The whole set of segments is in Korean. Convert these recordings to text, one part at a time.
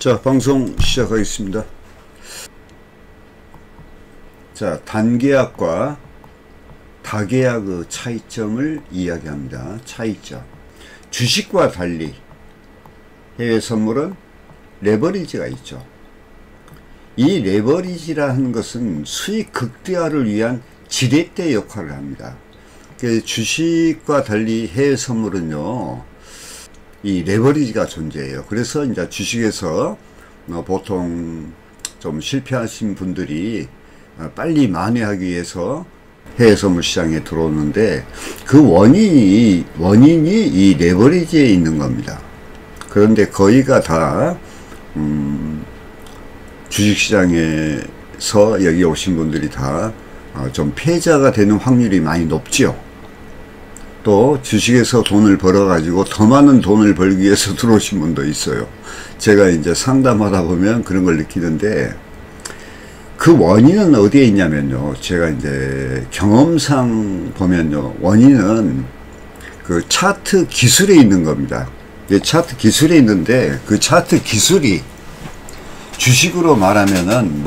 자, 방송 시작하겠습니다. 자, 단계약과 다계약의 차이점을 이야기합니다. 차이점. 주식과 달리 해외 선물은 레버리지가 있죠. 이 레버리지라는 것은 수익 극대화를 위한 지렛대 역할을 합니다. 주식과 달리 해외 선물은요, 이 레버리지가 존재해요. 그래서 이제 주식에서 보통 좀 실패하신 분들이 빨리 만회하기 위해서 해외 선물 시장에 들어오는데, 그 원인이 이 레버리지에 있는 겁니다. 그런데 거의가 다 주식시장에서 여기 오신 분들이 다 좀 패자가 되는 확률이 많이 높지요. 또 주식에서 돈을 벌어 가지고 더 많은 돈을 벌기 위해서 들어오신 분도 있어요. 제가 이제 상담하다 보면 그런 걸 느끼는데, 그 원인은 어디에 있냐면요, 제가 이제 경험상 보면요, 원인은 그 차트 기술에 있는 겁니다. 차트 기술에 있는데, 그 차트 기술이 주식으로 말하면은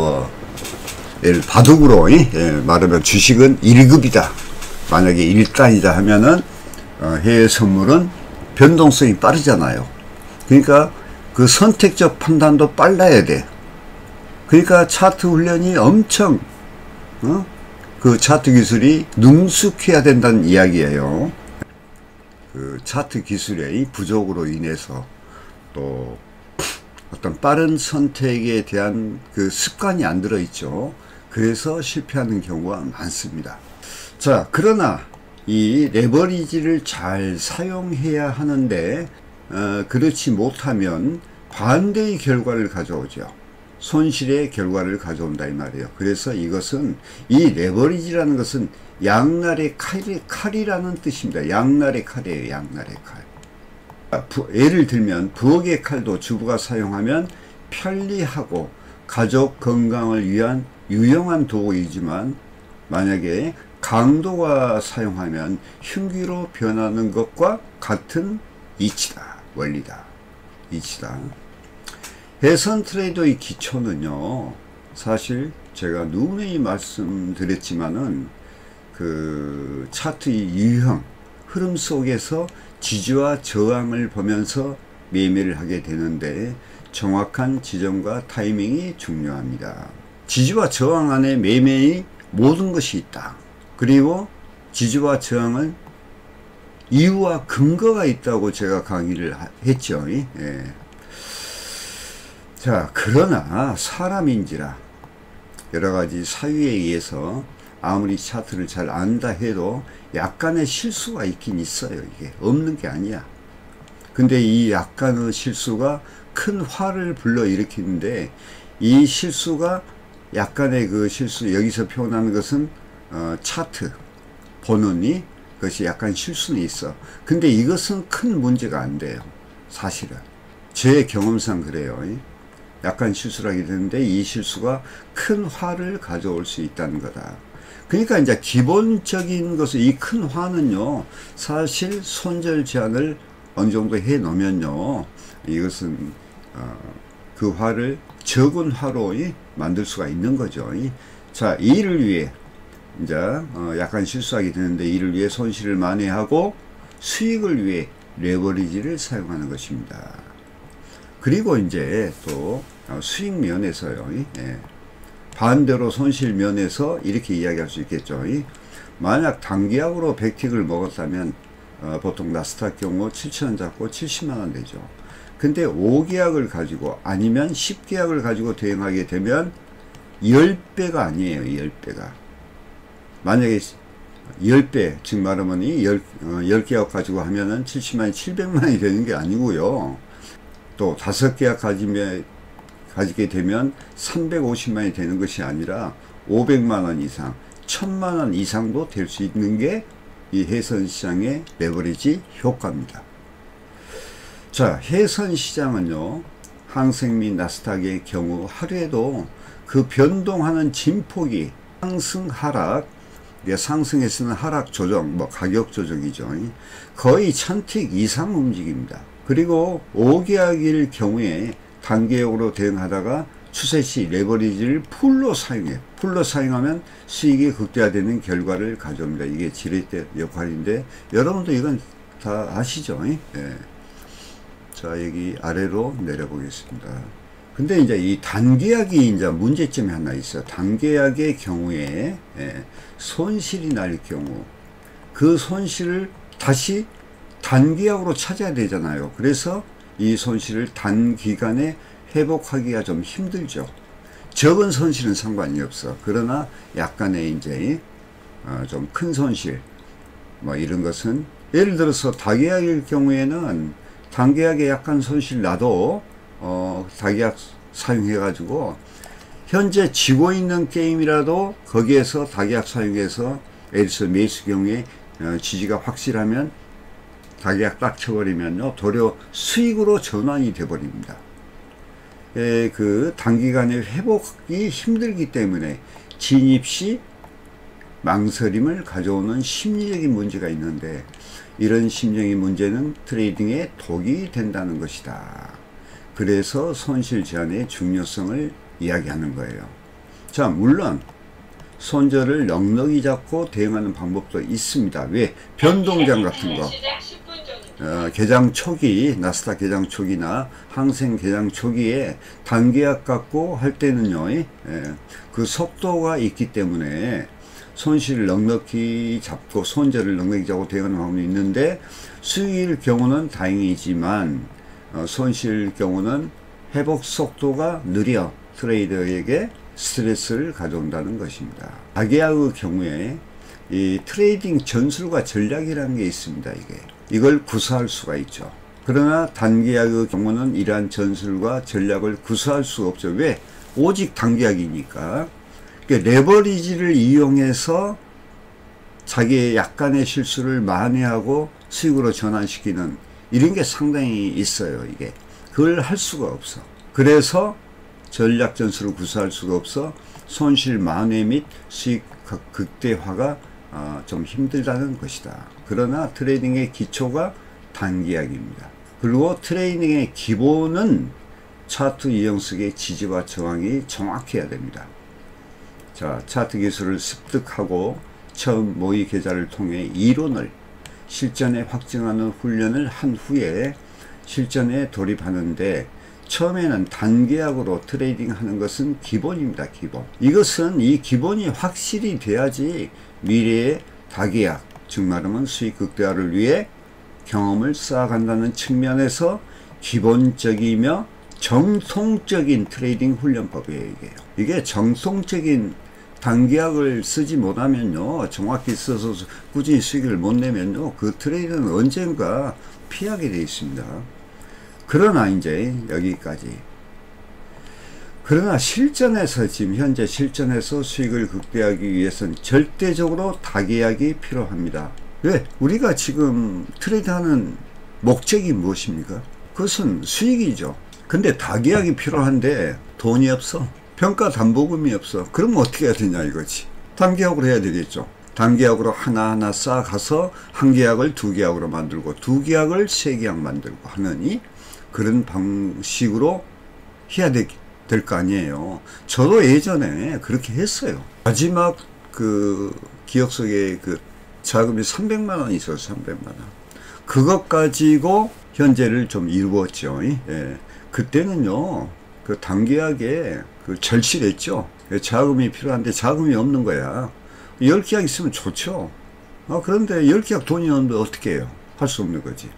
예를 바둑으로 말하면 주식은 1급이다. 만약에 1단이다 하면은 해외 선물은 변동성이 빠르잖아요. 그러니까 그 선택적 판단도 빨라야 돼. 그러니까 차트 훈련이 엄청 그 차트 기술이 능숙해야 된다는 이야기예요. 그 차트 기술의 부족으로 인해서 또 어떤 빠른 선택에 대한 그 습관이 안 들어있죠. 그래서 실패하는 경우가 많습니다. 자, 그러나 이 레버리지를 잘 사용해야 하는데 그렇지 못하면 반대의 결과를 가져오죠. 손실의 결과를 가져온다 이 말이에요. 그래서 이것은, 이 레버리지라는 것은 양날의 칼이라는 뜻입니다. 양날의 칼이에요. 양날의 칼. 예를 들면 부엌의 칼도 주부가 사용하면 편리하고 가족 건강을 위한 유용한 도구이지만, 만약에 강도가 사용하면 흉기로 변하는 것과 같은 이치다. 원리다. 이치다. 해선 트레이더의 기초는요, 사실 제가 누누이 말씀드렸지만은 그 차트의 유형, 흐름 속에서 지지와 저항을 보면서 매매를 하게 되는데, 정확한 지점과 타이밍이 중요합니다. 지지와 저항 안에 매매의 모든 것이 있다. 그리고 지지와 저항은 이유와 근거가 있다고 제가 강의를 했죠. 예. 자, 그러나 사람인지라 여러가지 사유에 의해서 아무리 차트를 잘 안다 해도 약간의 실수가 있긴 있어요. 이게 없는 게 아니야. 근데 이 약간의 실수가 큰 화를 불러일으키는데, 이 실수가, 약간의 그 실수, 여기서 표현하는 것은 차트 보느니 그것이 약간 실수는 있어. 근데 이것은 큰 문제가 안 돼요. 사실은 제 경험상 그래요. 약간 실수를 하게 되는데 이 실수가 큰 화를 가져올 수 있다는 거다. 그러니까 이제 기본적인 것은, 이 큰 화는요, 사실 손절 제한을 어느 정도 해 놓으면요, 이것은 그 화를 적은 화로 만들 수가 있는 거죠. 자, 이를 위해 이제 약간 실수하게 되는데, 이를 위해 손실을 만회하고 수익을 위해 레버리지를 사용하는 것입니다. 그리고 이제 또 수익 면에서요, 반대로 손실 면에서 이렇게 이야기할 수 있겠죠. 만약 단기약으로 100틱을 먹었다면 보통 나스닥 경우 7,000원 잡고 70만원 되죠. 근데 5계약을 가지고 아니면 10계약을 가지고 대응하게 되면 10배가 아니에요. 10배가. 만약에 10배, 즉 말하면 10계약 가지고 하면은 70만원이 700만원이 되는 게 아니고요. 또 5계약 가지게 되면 350만원이 되는 것이 아니라 500만원 이상, 1000만원 이상도 될 수 있는 게 이 해선시장의 레버리지 효과입니다. 자, 해선시장은요, 항생 및 나스닥의 경우 하루에도 그 변동하는 진폭이 상승, 하락, 상승에서는 하락 조정, 가격 조정이죠. 거의 1000틱 이상 움직입니다. 그리고 5계약일 경우에 단기약으로 대응하다가 추세 시 레버리지를 풀로 사용해. 풀로 사용하면 수익이 극대화되는 결과를 가져옵니다. 이게 지렛대 역할인데 여러분도 이건 다 아시죠? 예. 자, 여기 아래로 내려보겠습니다. 근데 이제 이 단계약이 이제 문제점이 하나 있어요. 단계약의 경우에 손실이 날 경우 그 손실을 다시 단계약으로 찾아야 되잖아요. 그래서 이 손실을 단기간에 회복하기가 좀 힘들죠. 적은 손실은 상관이 없어. 그러나 약간의 이제 좀 큰 손실 뭐 이런 것은 예를 들어서 다계약일 경우에는 단계약에 약간 손실 나도 다계약 사용해 가지고 현재 지고 있는 게임이라도 거기에서 다계약 사용해서 예를 들어서 매수 경우에 지지가 확실하면 다계약 딱 쳐버리면요 도리어 수익으로 전환이 돼 버립니다. 그 단기간에 회복이 힘들기 때문에 진입 시 망설임을 가져오는 심리적인 문제가 있는데 이런 심리적인 문제는 트레이딩에 독이 된다는 것이다. 그래서 손실 제한의 중요성을 이야기하는 거예요. 자, 물론 손절을 넉넉히 잡고 대응하는 방법도 있습니다. 왜? 변동장 같은 거 개장 초기 나스닥 개장 초기나 항생 개장 초기에 단계약 갖고 할 때는요 그 속도가 있기 때문에 손실을 넉넉히 잡고 손절을 넉넉히 잡고 대응하는 방법이 있는데 수익일 경우는 다행이지만 손실 경우는 회복 속도가 느려 트레이더에게 스트레스를 가져온다는 것입니다. 다계약의 경우에 이 트레이딩 전술과 전략이라는 게 있습니다. 이걸 구사할 수가 있죠. 그러나 단계약의 경우는 이러한 전술과 전략을 구사할 수가 없죠. 왜? 오직 단계약이니까. 그러니까 레버리지를 이용해서 자기의 약간의 실수를 만회하고 수익으로 전환시키는 이런 게 상당히 있어요. 그걸 할 수가 없어. 그래서 전략 전술을 구사할 수가 없어 손실 만회 및 수익 극대화가 좀 힘들다는 것이다. 그러나 트레이딩의 기초가 단계약입니다. 그리고 트레이딩의 기본은 차트 이용식의 지지와 저항이 정확해야 됩니다. 자, 차트 기술을 습득하고 처음 모의 계좌를 통해 이론을 실전에 확증하는 훈련을 한 후에 실전에 돌입하는데 처음에는 단계약으로 트레이딩 하는 것은 기본입니다. 기본. 이것은 이 기본이 확실히 돼야지 미래의 다계약, 즉 말하면 수익 극대화를 위해 경험을 쌓아간다는 측면에서 기본적이며 정통적인 트레이딩 훈련법이에요. 이게 정통적인 단계약을 쓰지 못하면요 정확히 써서 꾸준히 수익을 못 내면요 그 트레이드는 언젠가 피하게 되어 있습니다. 그러나 이제 여기까지. 그러나 실전에서 지금 현재 실전에서 수익을 극대화하기 위해서는 절대적으로 다계약이 필요합니다. 왜? 우리가 지금 트레이드하는 목적이 무엇입니까? 그것은 수익이죠. 근데 다계약이 필요한데 돈이 없어. 평가담보금이 없어. 그러면 어떻게 해야 되냐 이거지. 단계약으로 해야 되겠죠. 단계약으로 하나하나 쌓아가서 한 계약을 두 계약으로 만들고 두 계약을 세 계약 만들고 하느니 그런 방식으로 해야 될 거 아니에요. 저도 예전에 그렇게 했어요. 마지막 그 기억 속에 그 자금이 300만원 있어요. 300만원. 그것 가지고 현재를 좀 이루었죠. 예. 그때는요 그 단계약에 그 절실했죠. 자금이 필요한데 자금이 없는 거야. 10계약 있으면 좋죠. 그런데 10계약 돈이 없는데 어떻게 해요? 할 수 없는 거지.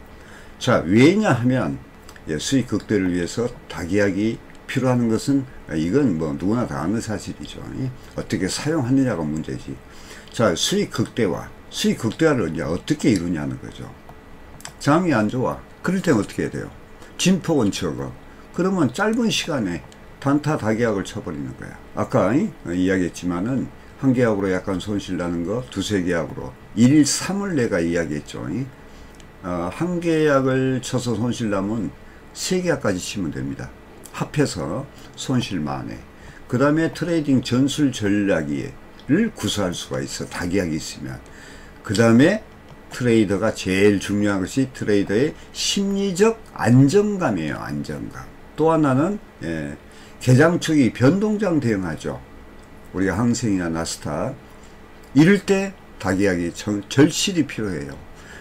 자, 왜냐하면 수익 극대를 위해서 다계약이 필요한 것은 이건 뭐 누구나 다 아는 사실이죠. 어떻게 사용하느냐가 문제지. 자, 수익 극대화. 수익 극대화를 이제 어떻게 이루냐는 거죠. 장이 안 좋아. 그럴 땐 어떻게 해야 돼요? 진폭은 적어. 그러면 짧은 시간에 단타 다계약을 쳐버리는 거야. 아까 이야기했지만은 한 계약으로 약간 손실 나는 거 두세 계약으로 1, 3을 내가 이야기했죠. 한 계약을 쳐서 손실 나면 세 계약까지 치면 됩니다. 합해서 손실 만회. 그 다음에 트레이딩 전술 전략을 구사할 수가 있어. 다계약이 있으면. 그 다음에 트레이더가 제일 중요한 것이 트레이더의 심리적 안정감이에요. 안정감. 또 하나는 개장 초기 변동장 대응하죠. 우리가 항생이나 나스닥 이럴 때 타계약이 절실히 필요해요.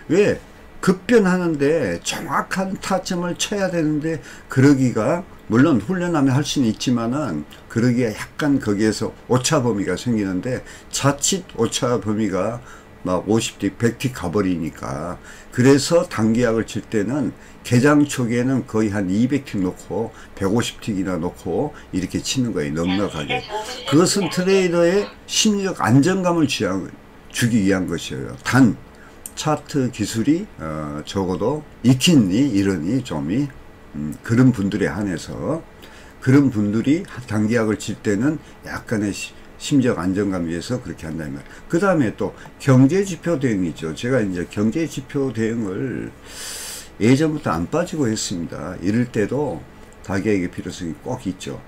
왜? 급변하는데 정확한 타점을 쳐야 되는데 그러기가 물론 훈련하면 할 수는 있지만은 그러기가 약간 거기에서 오차 범위가 생기는데 자칫 오차 범위가 막 50틱, 100틱 가버리니까 그래서 단계약을 칠 때는 개장 초기에는 거의 한 200틱 놓고 150틱이나 놓고 이렇게 치는 거예요. 넉넉하게. 그것은 트레이더의 심리적 안정감을 주기 위한 것이에요. 단 차트 기술이 적어도 익히니 이러니 좀이 그런 분들에 한해서 그런 분들이 단계약을 칠 때는 약간의 심적 안정감 위해서 그렇게 한다는 말. 그 다음에 또 경제지표 대응이죠. 제가 이제 경제지표 대응을 예전부터 안 빠지고 했습니다. 이럴 때도 타계약의 필요성이 꼭 있죠.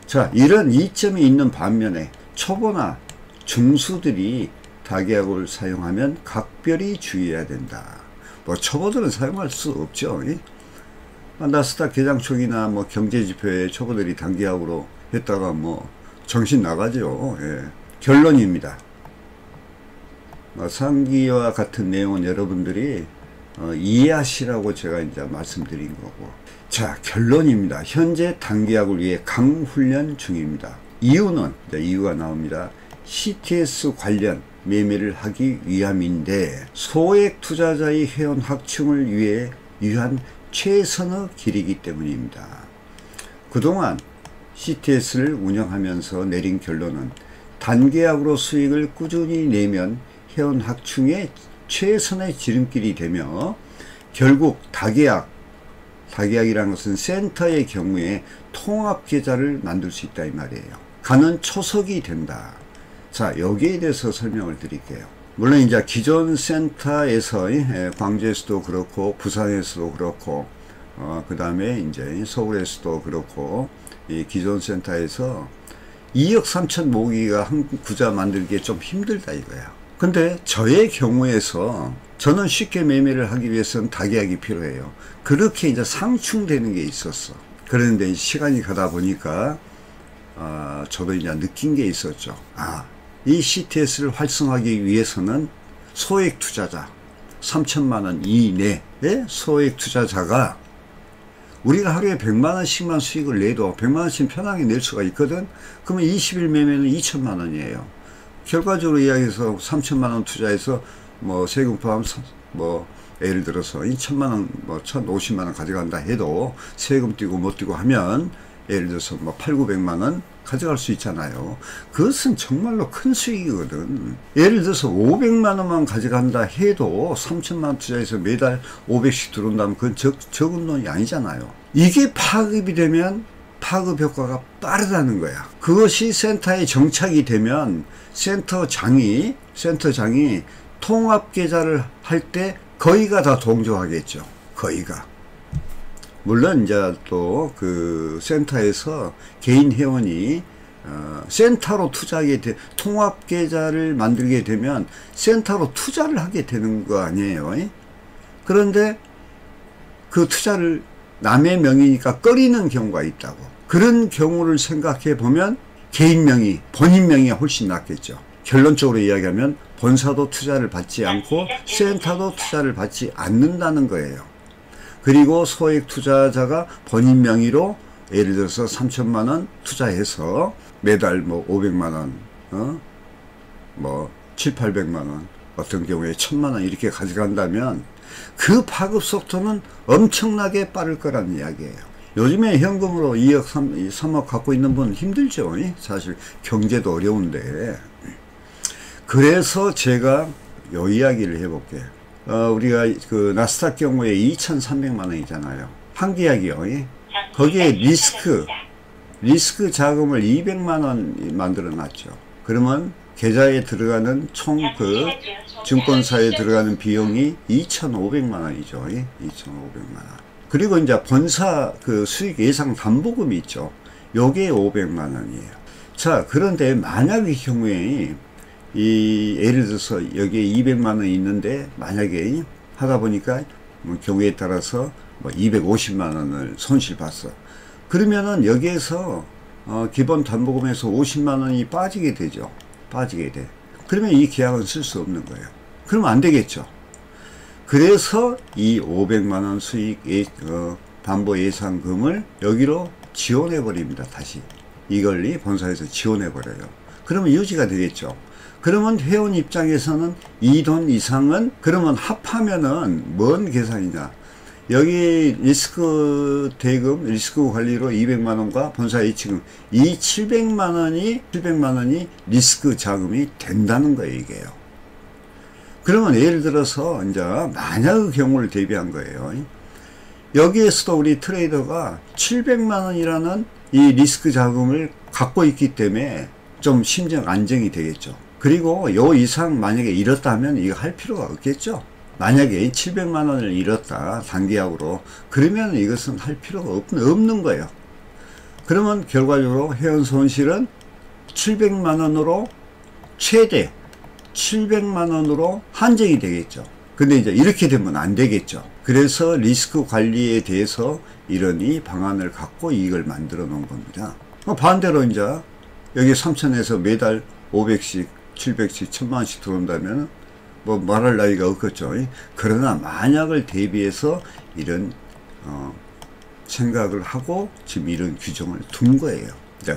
자, 이런 이점이 있는 반면에 초보나 중수들이 타계약을 사용하면 각별히 주의해야 된다. 뭐 초보들은 사용할 수 없죠. 나스닥 개장 초기나 뭐 경제지표에 초보들이 단계약으로 했다가 뭐 정신 나가죠. 예. 결론입니다. 상기와 같은 내용은 여러분들이 이해하시라고 제가 이제 말씀드린 거고. 자, 결론입니다. 현재 단계약을 위해 강훈련 중입니다. 이유는 이유가 나옵니다. CTS 관련 매매를 하기 위함인데 소액 투자자의 회원 확충을 위한 최선의 길이기 때문입니다. 그동안 CTS를 운영하면서 내린 결론은 단계약으로 수익을 꾸준히 내면 회원 확충의 최선의 지름길이 되며 결국 다계약이라는 것은 센터의 경우에 통합계좌를 만들 수 있다 이 말이에요. 가는 초석이 된다. 자, 여기에 대해서 설명을 드릴게요. 물론 이제 기존 센터에서 광주에서도 그렇고 부산에서도 그렇고 그 다음에 이제 서울에서도 그렇고 이 기존 센터에서 2억 3천 모으기가 한 구자 만들기에 좀 힘들다 이거야. 근데 저의 경우에서 저는 쉽게 매매를 하기 위해서는 다계약이 필요해요. 그렇게 이제 상충되는 게 있었어. 그런데 시간이 가다 보니까 저도 이제 느낀 게 있었죠. 이 CTS를 활성화하기 위해서는 소액 투자자 3천만원 이내의 소액 투자자가 우리가 하루에 100만원씩만 수익을 내도 100만원씩 편하게 낼 수가 있거든. 그러면 20일 매매는 2천만원이에요. 결과적으로 이야기해서 3천만원 투자해서 뭐 세금 포함 뭐 예를 들어서 2천만원 뭐 1,050만원 가져간다 해도 세금 띄고 못 띄고 하면 예를 들어서 뭐 8,900만원 가져갈 수 있잖아요. 그것은 정말로 큰 수익이거든. 예를 들어서 500만원만 가져간다 해도 3천만원 투자해서 매달 500씩 들어온다면 그건 적은 돈이 아니잖아요. 이게 파급이 되면 파급 효과가 빠르다는 거야. 그것이 센터에 정착이 되면 센터장이 통합계좌를 할 때 거의가 다 동조하겠죠. 거의가. 물론 이제 또 그 센터에서 개인 회원이 센터로 투자하게 통합계좌를 만들게 되면 센터로 투자를 하게 되는 거 아니에요. 그런데 그 투자를 남의 명의니까 꺼리는 경우가 있다고. 그런 경우를 생각해 보면 개인 명의, 본인 명의가 훨씬 낫겠죠. 결론적으로 이야기하면 본사도 투자를 받지 않고 센터도 투자를 받지 않는다는 거예요. 그리고 소액 투자자가 본인 명의로 예를 들어서 3천만원 투자해서 매달 뭐 500만원, 뭐 7, 800만원, 어떤 경우에 1,000만원 이렇게 가져간다면 그 파급 속도는 엄청나게 빠를 거라는 이야기예요. 요즘에 현금으로 2억, 3억 갖고 있는 분 힘들죠. 사실 경제도 어려운데. 그래서 제가 요 이야기를 해볼게요. 우리가 그 나스닥 경우에 2,300만원이잖아요. 한 계약이요. 거기에 리스크 자금을 200만원 만들어 놨죠. 그러면 계좌에 들어가는 총 그 증권사에 들어가는 비용이 2,500만원이죠. 2,500만원. 그리고 이제 본사 그 수익 예상 담보금이 있죠. 요게 500만원이에요. 자, 그런데 만약의 경우에 예를 들어서 여기에 200만원 있는데 만약에 하다 보니까 뭐 경우에 따라서 뭐 250만원을 손실 봤어. 그러면은 여기에서 기본 담보금에서 50만원이 빠지게 되죠. 빠지게 돼. 그러면 이 계약은 쓸 수 없는 거예요. 그러면 안 되겠죠. 그래서 이 500만원 수익 담보 예상금을 여기로 지원해 버립니다. 다시 이걸 이 본사에서 지원해 버려요. 그러면 유지가 되겠죠. 그러면 회원 입장에서는 이 돈 이상은 그러면 합하면은 뭔 계산이냐. 여기 리스크 대금, 리스크 관리로 200만원과 본사 예치금 이 700만원이 리스크 자금이 된다는 거예요, 이게요. 그러면 예를 들어서 이제 만약의 경우를 대비한 거예요. 여기에서도 우리 트레이더가 700만원이라는 이 리스크 자금을 갖고 있기 때문에 좀 심정 안정이 되겠죠. 그리고 요 이상 만약에 잃었다면 이거 할 필요가 없겠죠. 만약에 700만원을 잃었다 단기약으로 그러면 이것은 할 필요가 없는 거예요. 그러면 결과적으로 회원 손실은 700만원으로 최대 700만원으로 한정이 되겠죠. 근데 이제 이렇게 되면 안 되겠죠. 그래서 리스크 관리에 대해서 이런 이 방안을 갖고 이걸 만들어 놓은 겁니다. 반대로 이제 여기 3천에서 매달 500씩 700씩 1000만원씩 들어온다면 뭐 말할 나위가 없겠죠. 그러나 만약을 대비해서 이런 생각을 하고 지금 이런 규정을 둔 거예요.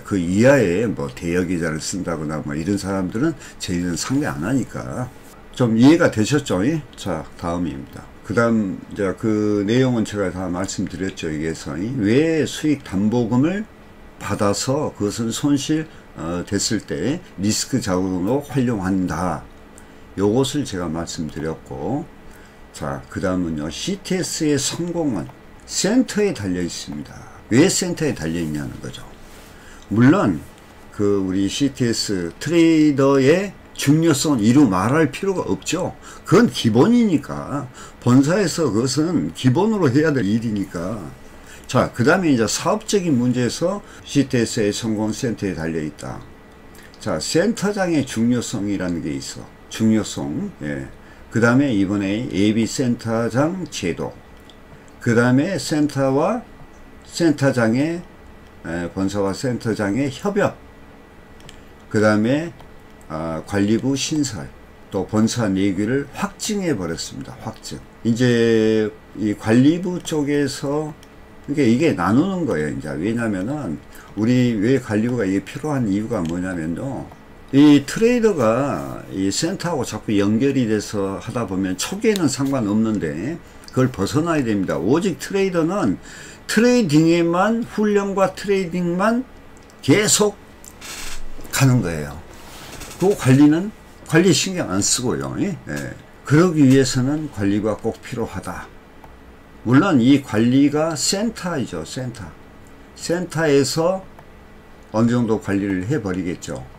그 이하에 뭐 대여계좌를 쓴다거나 뭐 이런 사람들은 저희는 상대 안 하니까 좀 이해가 되셨죠? 자, 다음입니다. 그 다음 이제 그 내용은 제가 다 말씀드렸죠. 여기에서 왜 수익 담보금을 받아서 그것은 손실 됐을 때 리스크 자금으로 활용한다. 요것을 제가 말씀드렸고, 자, 그 다음은요, CTS의 성공은 센터에 달려 있습니다. 왜 센터에 달려 있냐는 거죠. 물론 그 우리 CTS 트레이더의 중요성은 이루 말할 필요가 없죠. 그건 기본이니까 본사에서 그것은 기본으로 해야 될 일이니까. 자, 그 다음에 이제 사업적인 문제에서 CTS의 성공 센터에 달려 있다. 자, 센터장의 중요성이라는 게 있어. 중요성. 예. 그 다음에 이번에 예비 센터장 제도. 그 다음에 센터와 센터장의 본사와 센터장의 협업. 그 다음에 관리부 신설. 또 본사 내규를 확증해 버렸습니다. 확증. 이제 이 관리부 쪽에서 이게 나누는 거예요. 이제 왜냐면은 우리 왜 관리부가 이게 필요한 이유가 뭐냐면요. 이 트레이더가 이 센터하고 자꾸 연결이 돼서 하다 보면 초기에는 상관없는데 그걸 벗어나야 됩니다. 오직 트레이더는 트레이딩에만 훈련과 트레이딩만 계속 가는 거예요. 그 관리 신경 안 쓰고요. 예. 그러기 위해서는 관리가 꼭 필요하다. 물론 이 관리가 센터이죠. 센터에서 어느 정도 관리를 해버리겠죠.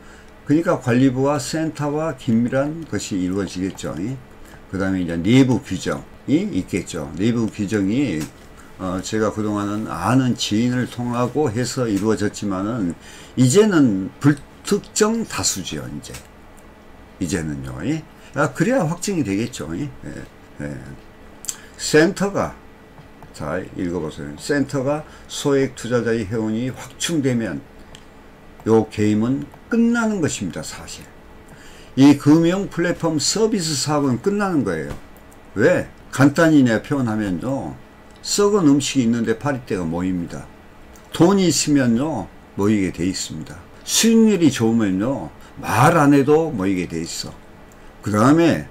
그러니까 관리부와 센터와 긴밀한 것이 이루어지겠죠. 그 다음에 이제 내부 규정이 있겠죠. 내부 규정이 제가 그동안은 아는 지인을 통하고 해서 이루어졌지만은 이제는 불특정 다수죠. 이제는요. 그래야 확증이 되겠죠. 센터가, 자, 읽어보세요. 센터가 소액 투자자의 회원이 확충되면 요 게임은 끝나는 것입니다. 사실 이 금융 플랫폼 서비스 사업은 끝나는 거예요. 왜? 간단히 내가 표현하면요, 썩은 음식이 있는데 파리떼가 모입니다. 돈이 있으면요 모이게 돼 있습니다. 수익률이 좋으면요 말 안 해도 모이게 돼 있어. 그 다음에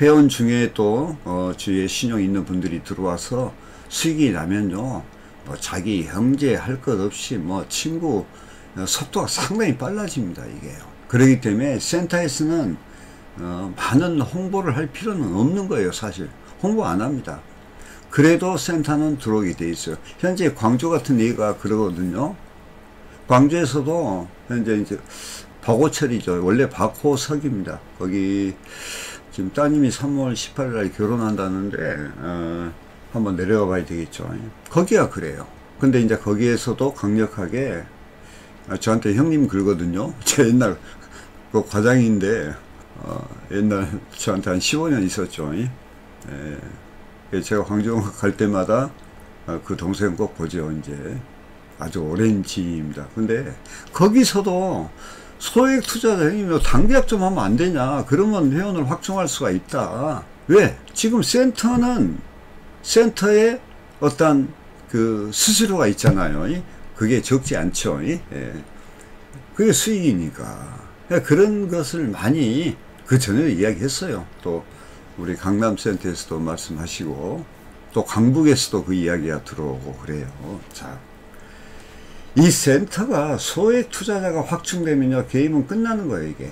회원 중에 또 주위에 신용 있는 분들이 들어와서 수익이 나면요 뭐 자기 형제 할 것 없이 뭐 친구 속도가 상당히 빨라집니다. 이게요. 그렇기 때문에 센터에서는 많은 홍보를 할 필요는 없는 거예요. 사실 홍보 안 합니다. 그래도 센터는 들어오게 돼 있어요. 현재 광주 같은 데가 그러거든요. 광주에서도 현재 이제 박오철이죠. 원래 박호석입니다. 거기 지금 따님이 3월 18일 날 결혼한다는데 한번 내려가 봐야 되겠죠. 거기가 그래요. 근데 이제 거기에서도 강력하게 저한테 형님 그러거든요. 제 옛날 그 과장인데 옛날 저한테 한 15년 있었죠. 제가 광주 갈 때마다 그 동생 꼭 보죠. 이제 아주 오랜 지입니다. 근데 거기서도 소액 투자자님 단계약 좀 하면 안 되냐, 그러면 회원을 확충할 수가 있다. 왜? 지금 센터에 어떤 그 수수료가 있잖아요. 그게 적지 않죠. 그게 수익이니까. 그런 것을 많이 그 전에 이야기했어요. 또 우리 강남센터에서도 말씀하시고 또 강북에서도 그 이야기가 들어오고 그래요. 자, 이 센터가 소액 투자자가 확충되면요, 게임은 끝나는 거예요. 이게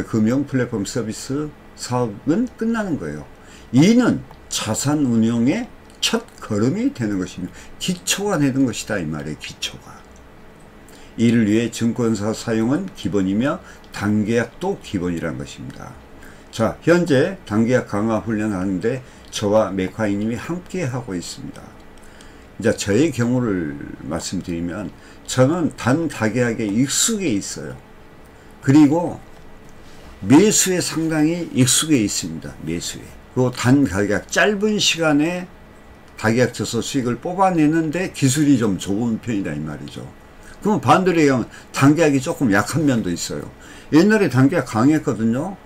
금융 플랫폼 서비스 사업은 끝나는 거예요. 이는 자산 운용의 첫 걸음이 되는 것입니다. 기초가 되는 것이다 이 말이에요. 기초가. 이를 위해 증권사 사용은 기본이며 단계약도 기본이란 것입니다. 자, 현재 단계약 강화 훈련하는데 저와 맥화이님이 함께 하고 있습니다. 이제 저의 경우를 말씀드리면 저는 단가계약에 익숙해 있어요. 그리고 매수에 상당히 익숙해 있습니다. 매수에. 그 단가계약 짧은 시간에 가계약 쳐서 수익을 뽑아내는데 기술이 좀 좋은 편이다 이 말이죠. 그럼 반대로 얘기하면 단계약이 조금 약한 면도 있어요. 옛날에 단계약 강했거든요.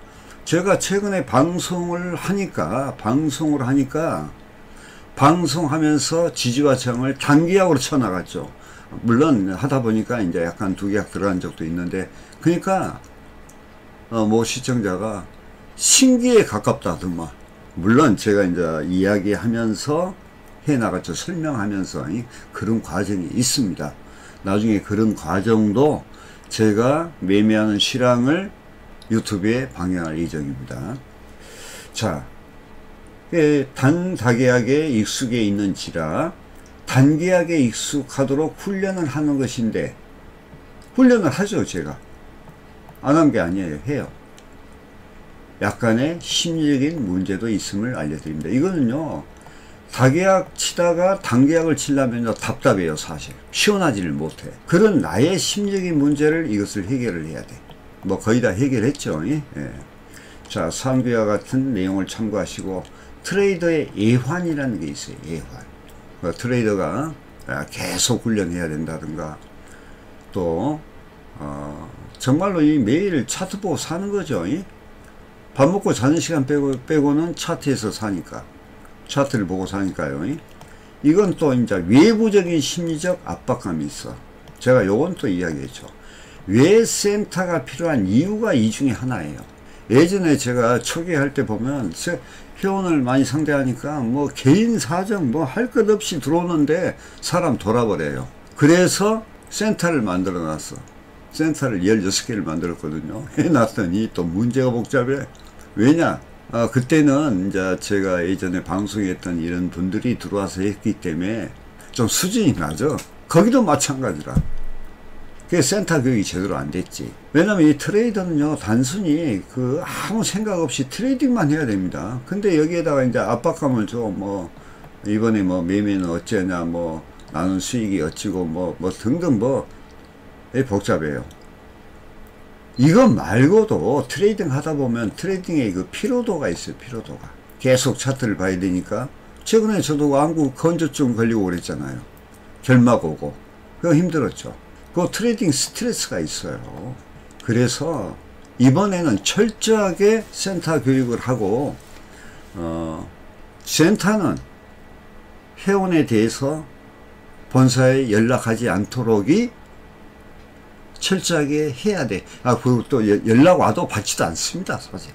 제가 최근에 방송을 하니까 방송하면서 지지와 저항을 단계약으로 쳐나갔죠. 물론 하다 보니까 이제 약간 두 계약 들어간 적도 있는데, 그러니까 뭐 시청자가 신기에 가깝다더만. 물론 제가 이제 이야기하면서 해나갔죠. 설명하면서 그런 과정이 있습니다. 나중에 그런 과정도 제가 매매하는 실황을 유튜브에 방영할 예정입니다. 자, 단다계약에 익숙해 있는지라 단계약에 익숙하도록 훈련을 하는 것인데, 훈련을 하죠. 제가 안 한 게 아니에요. 해요. 약간의 심리적인 문제도 있음을 알려드립니다. 이거는요, 다계약 치다가 단계약을 치려면 답답해요. 사실 시원하지를 못해. 그런 나의 심리적인 문제를 이것을 해결을 해야 돼. 뭐 거의 다 해결했죠. 예. 자, 상비와 같은 내용을 참고하시고, 트레이더의 예환이라는 게 있어요. 예환. 그 트레이더가 계속 훈련해야 된다든가, 또 정말로 이 매일 차트 보고 사는 거죠. 밥 먹고 자는 시간 빼고는 차트에서 사니까, 차트를 보고 사니까요. 이건 또 이제 외부적인 심리적 압박감이 있어. 제가 요건 또 이야기했죠. 왜 센터가 필요한 이유가 이 중에 하나예요. 예전에 제가 초기 할 때 보면 회원을 많이 상대하니까 뭐 개인 사정 뭐 할 것 없이 들어오는데 사람 돌아버려요. 그래서 센터를 만들어 놨어. 센터를 16개를 만들었거든요. 해놨더니 또 문제가 복잡해. 왜냐? 그때는 이제 제가 예전에 방송했던 이런 분들이 들어와서 했기 때문에 좀 수준이 낮아. 거기도 마찬가지라. 그게 센터 교육이 제대로 안 됐지. 왜냐면 이 트레이더는요, 단순히 아무 생각 없이 트레이딩만 해야 됩니다. 근데 여기에다가 이제 압박감을 줘. 뭐 이번에 뭐 매매는 어쩌냐, 뭐 나는 수익이 어찌고 뭐 등등 복잡해요. 이거 말고도 트레이딩 하다 보면 트레이딩에 그 피로도가 있어요. 피로도가. 계속 차트를 봐야 되니까. 최근에 저도 왕구 건조증 걸리고 그랬잖아요. 결막 오고. 그거 힘들었죠. 그 트레이딩 스트레스가 있어요. 그래서 이번에는 철저하게 센터 교육을 하고, 센터는 회원에 대해서 본사에 연락하지 않도록이 철저하게 해야 돼. 그리고 또 연락 와도 받지도 않습니다. 사실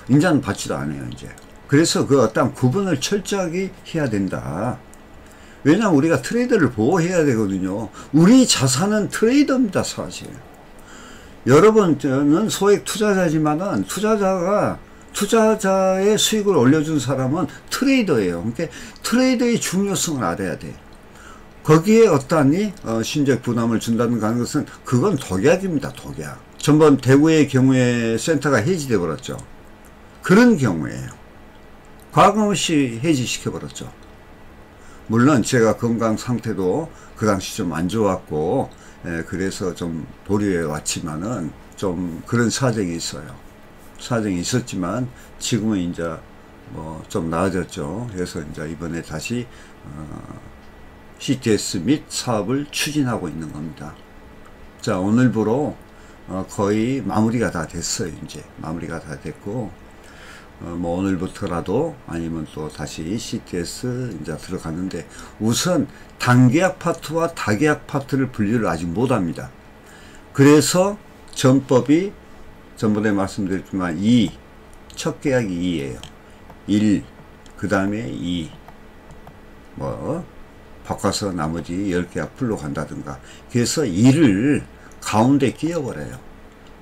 인자는 받지도 않아요. 이제 그래서 그 어떤 구분을 철저하게 해야 된다. 왜냐하면 우리가 트레이더를 보호해야 되거든요. 우리 자산은 트레이더입니다. 사실 여러분은 소액 투자자지만은 투자자의 수익을 올려준 사람은 트레이더예요. 그러니까 트레이더의 중요성을 알아야 돼. 거기에 어떠한 심적 부담을 준다는 것은 그건 독약입니다. 독약. 전번 대구의 경우에 센터가 해지돼 버렸죠. 그런 경우에요. 과감 없이 해지시켜 버렸죠. 물론 제가 건강 상태도 그 당시 좀 안 좋았고, 그래서 좀 보류해 왔지만은 좀 그런 사정이 있어요. 사정이 있었지만 지금은 이제 뭐 좀 나아졌죠. 그래서 이제 이번에 다시 CTS 및 사업을 추진하고 있는 겁니다. 자, 오늘부로 거의 마무리가 다 됐어요. 이제 마무리가 다 됐고, 뭐 오늘부터라도 아니면 또 다시 CTS 이제 들어가는데, 우선 단계약 파트와 다계약 파트를 분류를 아직 못합니다. 그래서 전법이 전번에 말씀드렸지만 2, 첫 계약이 2예요. 1, 그 다음에 2, 뭐 바꿔서 나머지 10계약 풀로 간다든가. 그래서 2를 가운데 끼워버려요.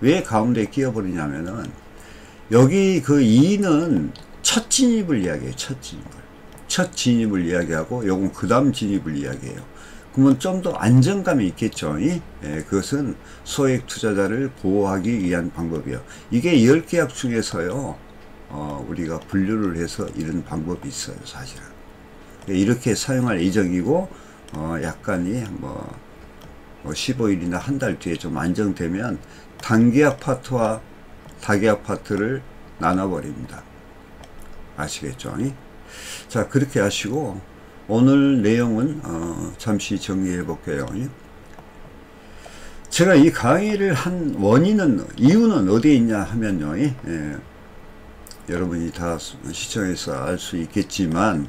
왜 가운데 끼워버리냐면은, 여기 그 2는 첫 진입을 이야기해요. 첫 진입을 이야기하고, 요건 그 다음 진입을 이야기해요. 그러면 좀 더 안정감이 있겠죠. 예, 그것은 소액 투자자를 보호하기 위한 방법이에요. 이게 10계약 중에서요, 우리가 분류를 해서 이런 방법이 있어요, 사실은. 이렇게 사용할 예정이고, 약간이 뭐 15일이나 한 달 뒤에 좀 안정되면 단계약 파트와 다계약 파트를 나눠버립니다. 아시겠죠? 자, 그렇게 하시고, 오늘 내용은 잠시 정리해 볼게요. 제가 이 강의를 한 이유는 어디에 있냐 하면요, 여러분이 다 시청해서 알 수 있겠지만,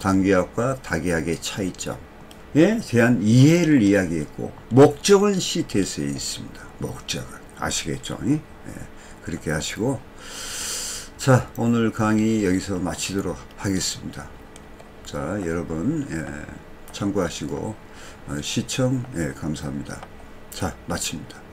단계약과 다계약의 차이점에 대한 이해를 이야기했고, 목적은 CTS에 있습니다. 목적은 아시겠죠? 그렇게 하시고, 자, 오늘 강의 여기서 마치도록 하겠습니다. 자, 여러분 참고하시고 시청 감사합니다. 자, 마칩니다.